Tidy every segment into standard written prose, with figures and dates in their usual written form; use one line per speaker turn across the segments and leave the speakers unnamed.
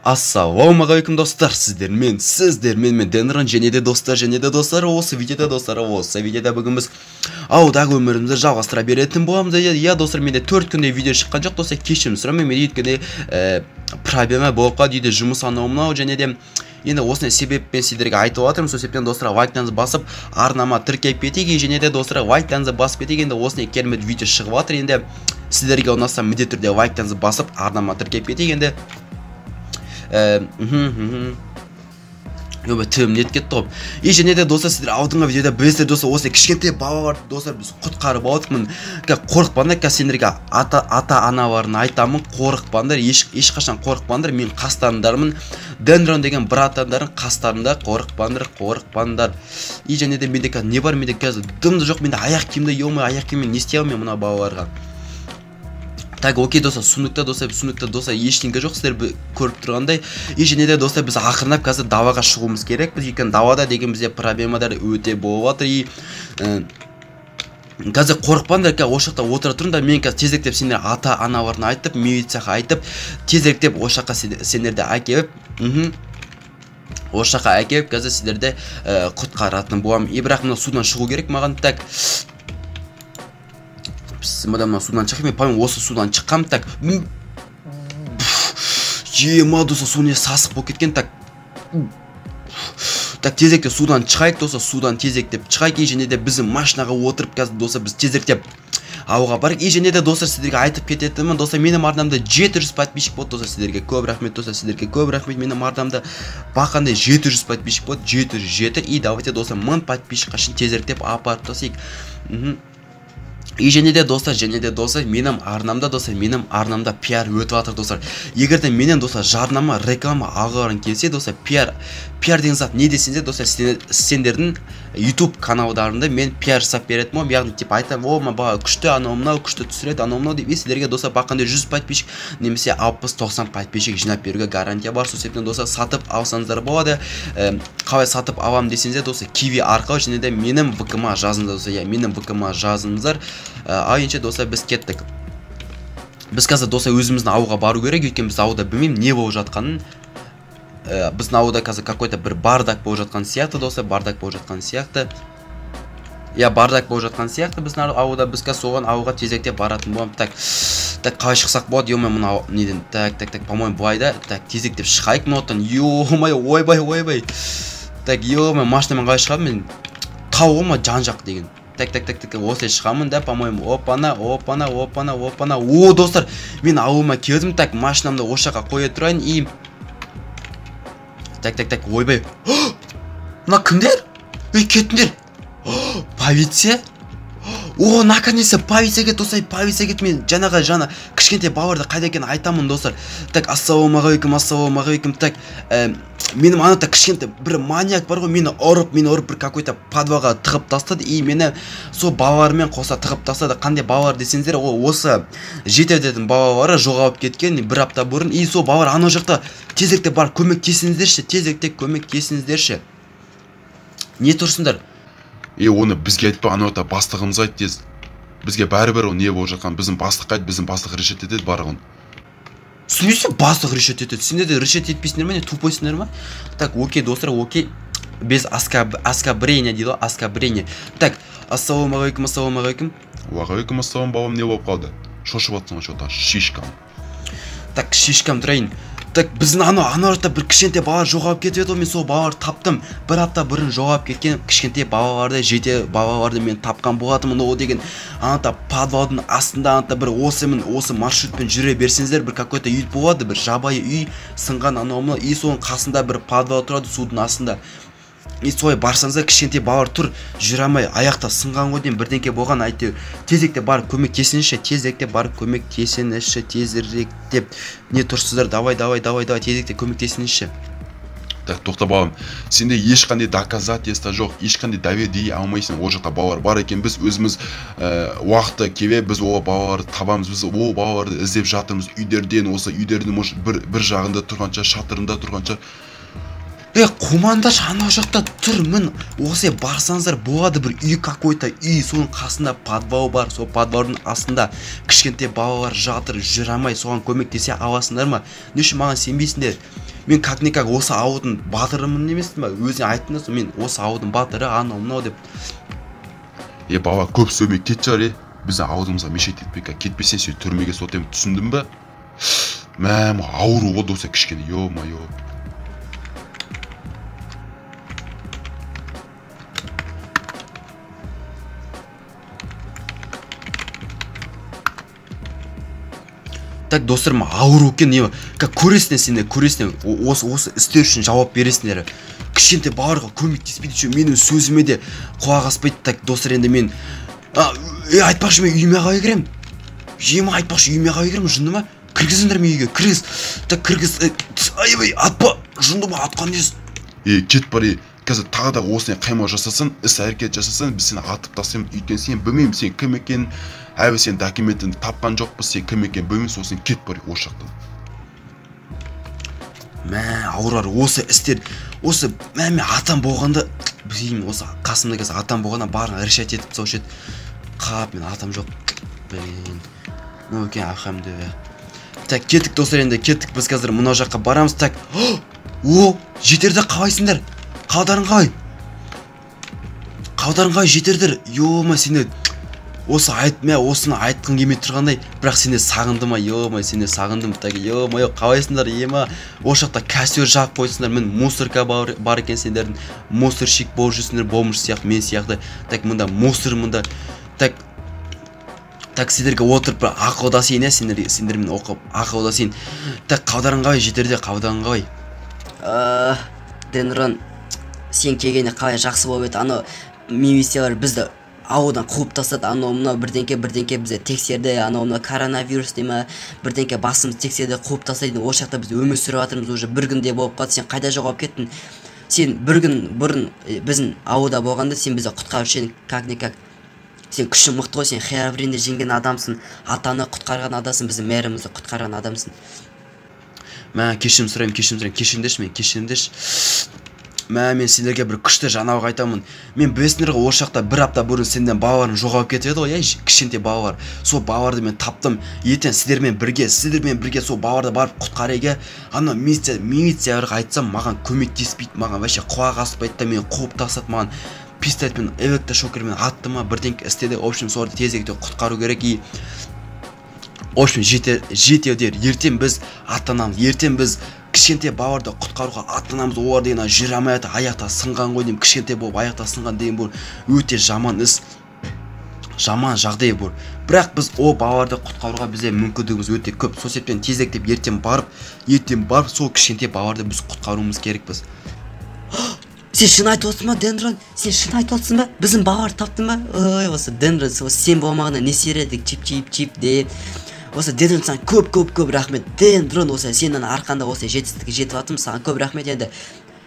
Ассалаумағалейкум достар, сіздермен мен Денрон және де достар, осы видеода бүгін біз ауылдағы өмірімізді жалғастыра беретін боламыз. Я достар, менде 4 күнде видео шыққан жоқ, достар, кешірім сұраймын, менде өйткені проблема болып қалды, үйде жұмыс анау мынау, және де енді осындай себеппен сіздерге айтып жатырмын. Сол себептен достар, лайктарыңызды басып арнама тіркеліп кетейік, және де достар, лайктарыңызды басып кетейік. Енді осындай керемет видео шығып жатыр. Енді сіздерге ұнаса міндетті түрде лайктарыңызды басып арнама тіркеліп кетейік. Енді тілім нет кетті ғой. Және де достар, сіздер алдыңғы видеода білесіздер достар, осы кішкентай балаларды достар біз құтқарып алдықмын. Қорықпаңдар, сендерге ата-аналарын айтамын, қорықпаңдар, ешқашан қорықпаңдар, мен қастарыңдармын. Денрон деген братандарың қастарында, қорықпаңдар. Және де менде не бар, менде қазір дымды жоқ, менде аяқ киімді, аяқ киіммен не істей алмаймын мына балаларға. Так, окей достар, сундукта достар ештеңе жоқ, сіздер көріп тұрғандай. Және де достар, біз ақырынап қазір далаға шығуымыз керек. Біз екен далада деген бізде проблемалар өте болып жатыр. Қазір қорықпаңдар, осы жақта отыра тұрыңдар. Мен қазір тезіректеп сендер ата-аналарына айтып, милицияға айтып, тезіректеп осы жаққа сендерді әкеліп, осы жаққа әкеліп, қазір сіздерді құтқаратын боламын. Бірақ мына судан шығу керек маған. Так, мына судан шығып, мен поймын осы судан шыққам. Так, ема доса, су не сасық болып кеткен. Так, тезекте судан шығайық доса, судан тезектеп шығайық. Және де біздің машинаға отырып қазір доса, біз тезектеп ауға барық. Және де достар, сіздерге айтып кететінмін достар, менің арнамда 700 подписчик болды достар. Сіздерге көп рахмет достар, сіздерге көп рахмет. Менің арнамда бақандай 700 подписчик болды, 707. И давайте достар, 1000 подписчикқа шын тезектеп апарып тосайық. Және де достар, менің арнамда пиар өтіп жатыр достар. Егер де менен достар жарнама, реклама алғыларың келсе достар, пиар деген зат не десеңдер достар, сендердің YouTube каналдарында мен пиар жасап беретінмін. Яғни тип айтам, о, бала күшті, анау мынау күшті түсіреді, анау мынау деп, сіздерге достар бақандай 100 подписчик немесе 60-90 подписчик жинап беруге гарантия бар. Сол себептен достар, сатып алсаңыздар болады. Қалай сатып алам десеңіздер достар, Kiwi арқылы, және де менің ВК-ма жазыңыздар достар. Менің ВК-ма жазыңыздар. Айынша достар, біз кеттік. Біз қазір достар өзіміздің ауылға бару керек, өйткені біз ауылда білмеймін не болып жатқанын. Біздің ауылда қазір какой-то бір бардак болып жатқан сияқты достар, бардак болып жатқан сияқты. Біздің ауылда, біз қазір соған ауылға тезектеп баратын боламын. Так, қалай шықсақ болады, мына неден. Так, по-моему, былайда. Так, тезектеп шығайық мұнаттан. Ойбай. Так, машинамен қалай шығамын мен? Тауға ма жан жақ деген. Так, осылай шығамын да, по-моему, опана. О, достар, мен ауылыма келдім. Так, машинамды осы жаққа қоя тұрайын. И Так, ойбай. Мына кімдер? Кеттіңдер. Полиция? О, наконец-то полиция кет, достар, полиция кет. Мен жаңа кішкентай балаларды қайда екенін айтамын достар. Так, ассалаумағалейкум. Так, менің анада кішкентай бір маньяк бар ғой, мені ұрып бір какой-то подвалға тығып тастады. И мені сол балалармен қоса тығып тастады. Қандай балалар десеңіздер, осы жетелердің балалары жоғалып кеткен бір апта бұрын. И сол балалар ана жақта тезіректе бар, көмектесіңіздерші. Не тұрсыңдар?
Оны бізге айтпа, анаута бастығымыз айт тез. Бізге бәрібір ол не болып жатқан, біздің бастық айт, біздің бастық решет етеді барығын.
Түсінесе бастық решет етеді. Сендер де решет етпейсіңдер ме, не тупойсыңдар ма? Так, окей достар, окей. Без оскорбления дейді, оскорбление. Так, ассалаумағалейкум.
Уағалейкум ассалам, балам, не болып қалды? Шошып атсың что-то, шишкам.
Так, шишкам тұрайын. Так, біздің ана жақта бір кішкентай балалар жоғалып кетіп еді, мен сол балаларды таптым. Бір апта бұрын жоғалып кеткен кішкентай балаларды, жеті балаларды мен тапқан болатынмын. О деген анада подвалдың астында анада бір осы маршрутпен жүре берсеңіздер, бір какой-то үй болады, бір жабайы үй, сынған анау, и соның қасында бір подвал тұрады судың астында. И солай барсаңыздар, кішкентай балалар тұр, жүре алмай, аяқта сынған ғой деймін, бірдеңке болған, әйтеуір. Тезіректе барып көмектесіңізші, тезіректеп. Не тұрсыздар, давай, тезіректе көмектесіңізші.
Так, тоқта балам, сенде ешқандай доказательство жоқ, ешқандай дәлелдей алмайсың. Ол жақта балалар бар екен, біз өзіміз уақытта келе, біз ол балаларды табамыз, біз ол балаларды іздеп жатырмыз. Үйдерден, осы үйдердің бір жағында тұрғанша, шатырында тұрғанша.
Қумандаш ана жақта тұр, мін осы барсаңыздар болады бір үй какой-то үй, соның қасында подвал бар, сол подвалдың астында кішкентай балалар жатыр, жүре алмай, соған көмектесе аласыңдар ма? Не үшін маған сенбейсіңдер? Мен как-никак осы ауылдың батырымын емеспін ба? Өзің айттыңыз, мен осы ауылдың батыры, анау мынау деп.
Бала көп сөйлемей кет жар, біздің ауылымызға мешайт етпек, кетпесең сен түрмеге сотем, түсіндің ба? Мәм, ауру ғой доса кішкене, ё-майо.
Так, достарым, ауыр екен, не как көресіңдер сендер, көресіңдер, осы істер үшін жауап бересіңдер. Кішкентай балаларға көмектеспейді, що менің сөзіме де құлақ аспайды. Так, достар, енді мен айтпақшы, мен үйіме қалай кірем? Жиыма айтпақшы, үйіме қалай кірем, жынды ма? Кіргізіңдер мен үйге, кіргіз. Так, кіргіз. Айбай, атпа, жынды ма, атқан десіз.
Кет бар, қазір тағы да осыны қаймау жасасын, іс әрекет жасасын, біз сені атып тастаймыз. Өйткені сен білмеймін, сен кім екенін, әбі сен документін тапқан жоқпыз, сен кім екенін білмейміз, сосын кет бар осы жақтан.
Мә, аурар, осы істер, осы мен атам болғанда, білмеймін, осы қасымда қазір атам болғанда барын решать етіп тастаушы еді. Қап, мен атам жоқ. Ну, екен, алхамды. Так, кеттік достар, енді кеттік, біз қазір мынау жаққа барамыз. Так, жетерді қалайсыңдар? Қалдарың қалай? Қалдарың қалай жетердір? Ё-ма, сені осы айтма, осыны айтқың келмей тұрғандай, бірақ сені сағындым, ё-ма, сені сағындым. Так, ё-ма, қалайсыңдар? Ема, осы жақта костер жағып қойсыңдар. Мен мусорка бар екен, сендердің мусорщик болып жүрсіңдер, болмыш сияқты, мен сияқты. Так, мында мусор, мында. Так, сендерге отырып ақылдасайын, сендермен оқып ақылдасайын. Так, қалдарың қалай? Жетерде қалдарың қалай?
Денрон, сен келгенде қалай жақсы болып еді. Ана милициялар бізді ауылдан қуып тастады. Анау мынау бірдеңке бізді тексерді. Анау мынау коронавирус деме, бірдеңке басымыз тексерді, қуып тастайды. Осы жақта біз өмір сүріп жатырмыз, уже бір күнде болып қалды. Сен қайда жоғалып кеттің? Сен бір күн бұрын біздің ауылда болғанда сен бізді құтқарушы едің, как-никак. Сен күшің мықты ғой, сен херобринді жеңген адамсың, атаны құтқарған адамсың, біздің мэрімізді құтқарған адамсың.
Мә, кешірім сұраймын, кешірімдеші. Мә, мен сендерге бір күшті жаңалық айтамын. Мен білесіңдер ғой, осы жақта бір апта бұрын сенден балаларың жоғалып кетіп еді ғой, кішкентай балалар. Сол балаларды мен таптым. Ертең сіздермен бірге сол балаларды барып құтқаруға. Ана милицияларға айтсам, маған көмектеспейді, маған вообще құлақ аспайды да, мені қуып тастады, маған пистолетпен, электрошокермен атты ма, бірдеңке істеді. В общем, соларды тезірек құтқару керек. И в общем, жетеудер, ертең біз аттанамыз, ертең біз кішкентай балаларды құтқаруға аттанамыз. Олар деген жүре алмай жатыр, аяқта сынған ғой деймін, кішкентай болып аяқта сынған деген бұл өте жаман іс, жаман жағдай бұл. Бірақ біз ол балаларды құтқаруға бізде мүмкіндігіміз өте көп. Сол себептен тезірек ертең барып сол кішкентай балаларды біз құтқаруымыз керекпіз.
Сен шын айтып отырсың ба, Дендрон? Сен шын айтып отырсың ба? Біздің балалар таптың ба? Ой, осы Дендрон, сен болмағанда не середік, чип деп. Осы Дендрон, саған көп рахмет. Дендрон, осы сенің арқанда осы жетістікке жетіп жатырмыз, саған көп рахмет енді.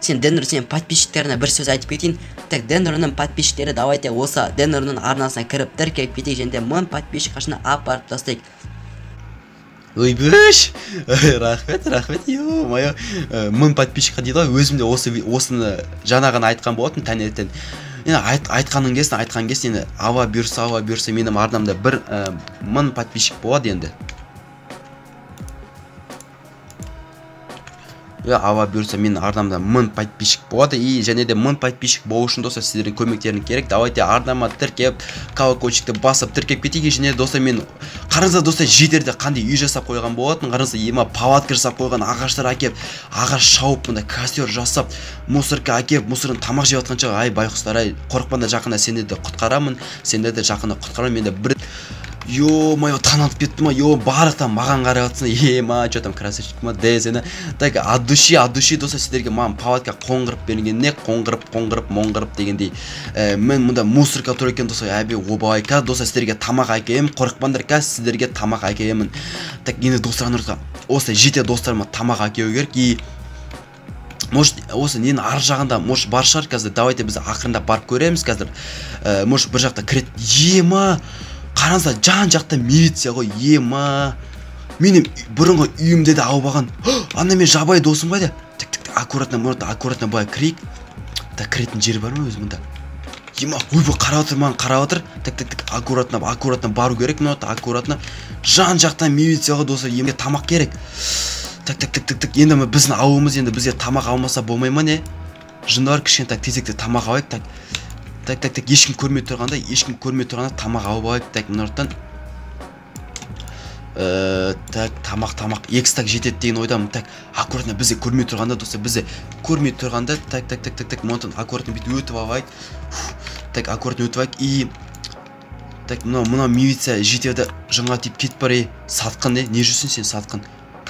Сен Дендрон, сен подписчиктеріне бір сөз айтып кетейін. Так, Дендронның подписчиктері давайте осы Дендронның арнасына кіріп тіркеліп кетейік, және 1000 подписчик қашына апарып тастайық.
Ойбөш, рахмет, ё-майо, 1000 подписчикқа дейді ғой, өзім де осыны жаңағын айтқан болатын таңертең. Айтқан кез, ава бұйырса, менің арнамда 1000 подписчик болады енді. Ава бұйырса, менің арнамда 1000 подписчик болады. И және де 1000 подписчик болу үшін достар, сіздердің көмектерің керек. Давайте арнама тіркеп, колокольчикті басып тіркеп кетейік. Және достар, мен қараңыздар достар, жетерде қандай үй жасап қойған болатын. Қараңыздар, ема палатка жасап қойған, ағаштар әкеп, ағаш шауып, мында костер жасап, мусорка әкеп, мусорын тамақ жеп жатқанша, ай байқұстар, ай қорықпаңдар, жақында сендерді құтқарамын, мен де бір ё-майо, танытып кетті ма, барлықтан маған қарай жатсың, ема, что там, красавчик ма, дезені. Так, от души, достар, сіздерге маған палатка қоңғырып берілгеніне, қоңғырып дегендей. Мен мұнда мусорка тұр екен, достар, әбе, обалай, қазір достар, сіздерге тамақ әкелемін, қорықпаңдар, қазір сіздерге тамақ әкелемін. Так, енді достар, осы жете достарыма тамақ әкелу керек. И может, осы ненің ар жағында, может, бар шығар, қазір, давайте біз ақырында барып көреміз, қазір, может, бір жақта кірет, ема, қараңыздар, жан жақта милиция ғой, ема. Менің бұрынғы үйімде де алып алған. Ана мен жабай досым қайда? аккуратно былай кірейік. Так кіретін жер бар ма өзі мұнда? Ема, ойбай қарап отыр маған, қарап отыр. Так, аккуратно бару керек, мына аккуратно. Жан жақтан милицияға достар, емге тамақ керек. Так, енді біздің ауымыз, енді бізге тамақ алмаса болмай ма не? Жындар кішкентай тезекте тамақ алайық. Так, ешкім көрмей тұрғанда тамақ алып алайық. Так, мынарттан. Так, тамақ, 2 стак жетеді деген ойдамын. Так, аккуратно бізде көрмей тұрғанда достар, так, монтан аккуратно бүйтіп өтіп алайық. Так, аккуратно өтіп алайық. И так, мына милиция жетеді, жынға тиіп кетіп бар. Сатқын не жүрсің сен сатқын?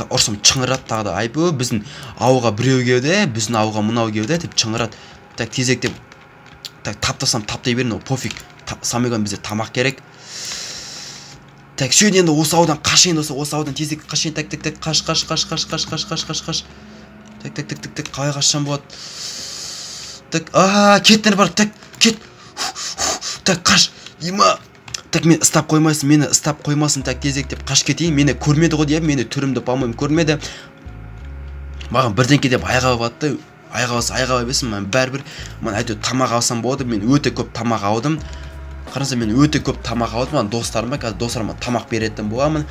Ұрсым чыңырат тағы да. Айбы, біздің ауға біреу келді, біздің ауға мынау келді деп чыңырат. Так, тезектеп. Так, таптасам таптай берін, пофиг. Самайған бізде тамақ керек. Так, сүйен енді осы аудан қашайын досы, осы аудан тезек қашайын. Так, қаш. Так, қалай қашсам болады? Так, кеттер бар, так, кет. Так, қаш. Ема. Так, мен стап қоймайсың, мені стап қоймасын. Так, тезек деп қаш кетейін. Мені көрмеді ғой деп, мені түрімді по-моему көрмеді. Маған бірдеңке деп айға батты. Айға бесін, мен бәрібір. Мен әйтеуір тамақ алсам болды. Мен өте көп тамақ алдым. Қараса мен өте көп тамақ алдым. Мен достарыма, қазір достарыма тамақ беретін боламын.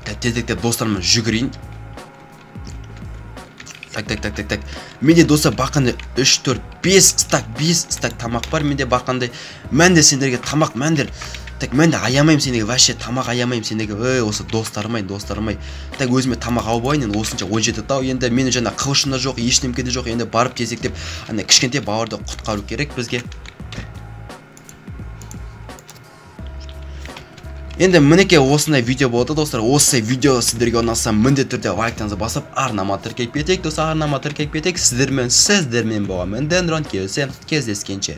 Так, тезек деп достарыма жүгірейін. Так. Менде достар баққандай 3, 4, 5 стак тамақ бар. Менде баққандай. Мен де сендерге тамақ, так, мен де аямайым сендерге, вообще тамақ аямайым сендерге. Осы достарымай. Так, өзіме тамақ алып алайын. Енді осынша 17 тау. Енді мені жаңа қылышым да жоқ, ешнемке де жоқ. Енді барып тезектеп, ана кішкентай бауырды құтқару керек бізге. Енді мінеке осындай видео болды достар. Осы видео сіздерге ұнаса міндетті түрде лайктарыңызды басып, арнама тіркеліп кетейік достар, сіздермен боламын. Дендрон кездескенше.